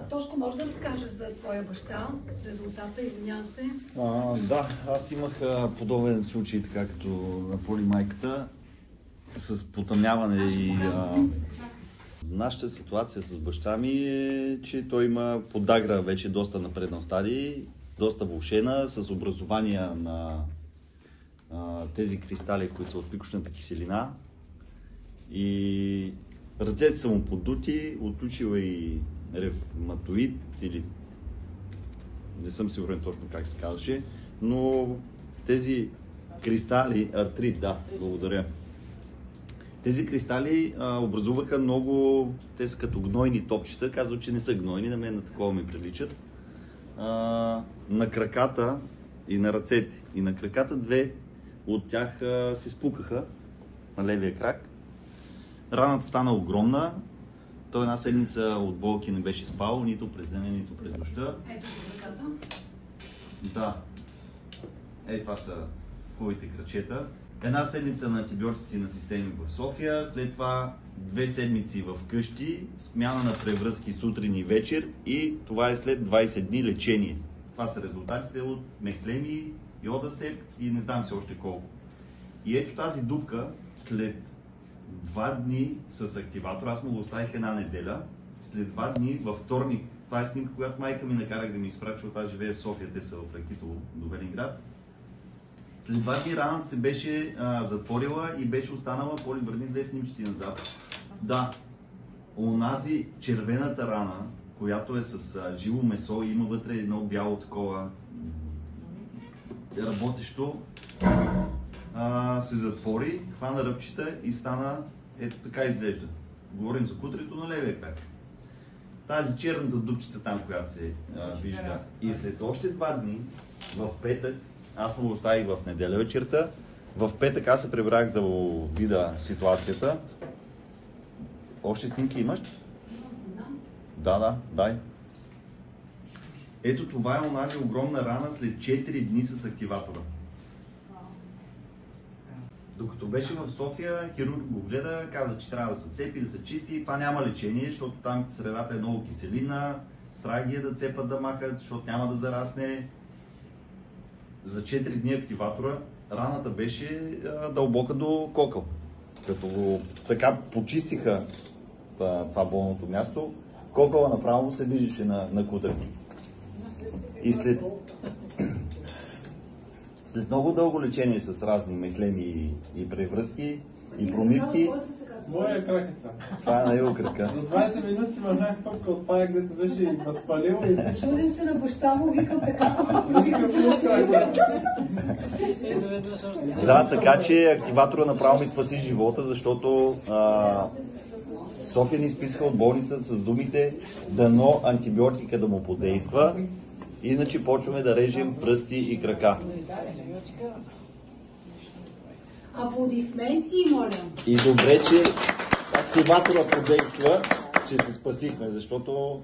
Тошко, може да разкажеш за твоя баща, резултата, извинявам се? Да, аз имах подобен случай, така като на Поли майката, с потъмняване и нашата ситуация с баща ми е, че той има подагра вече доста напреднал стадий, доста влошена, с образование на тези кристали, които са от пикошната киселина. И ръцете са му поддути, отучил и ревматоид или не съм сигурен точно как се казваше, но тези кристали, артрит, да, благодаря. Тези кристали образуваха много, те са като гнойни топчета, казват, че не са гнойни, на мен на такова ми приличат. На краката и на ръцете. И на краката две от тях се спукаха на левия крак. Раната стана огромна. Той една седмица от болки не беше спал, нито през деня, нито през нощта. Ето за краката. Да. Това са хубавите крачета. Една седмица на антибиотици на системи в София, след това 2 седмици в къщи, смяна на превръзки сутрин и вечер и това е след 20 дни лечение. Това са резултатите от мехлеми, йодасепт и не знам се още колко. И ето тази дупка след 2 дни с активатор, аз му го оставих една неделя, след 2 дни във вторник, това е снимка, която майка ми накарах да ми изпрати, защото аз живея в София, те са в Ракитово до Велинград. След 2 дни раната се беше затворила и беше останала, Поли, върни 2 снимчици назад. Да, онази червената рана, която е с живо месо и има вътре едно бяло такова работещо, се затвори, хвана ръбчета и стана, ето така изглежда. Говорим за кутрето на левия крак. Тази черната дупчица там, която се вижда. И след още 2 дни, в петък, аз му го оставих в неделя вечерта, в петък аз се прибрах да го видя ситуацията. Още снимки имаш? Да, дай. Ето това е онази огромна рана след 4 дни с активатора. Докато беше в София, хирург го гледа, каза, че трябва да се цепи, да се чисти. Това няма лечение, защото там средата е много киселина, страх ги е да цепат да махат, защото няма да зарасне. За 4 дни активатора раната беше дълбока до кокъл. Като го така почистиха това болното място, кокъла направо се виждаше на кутрето. И след много дълго лечение с разни мехлеми и превръзки и промивки. Моя крак е това. Това е на его крака. За 20 минути махнах пъпка от паяк, дето беше възпалил и се Чудим се на баща му, викам така. Да, така че активатора направо ми спаси живота, защото София ни изписаха от болницата с думите дано антибиотика да му подейства, иначе почваме да режем пръсти и крака. Аплодисменти, моля. И добре, че активатора подейства, че се спасихме, защото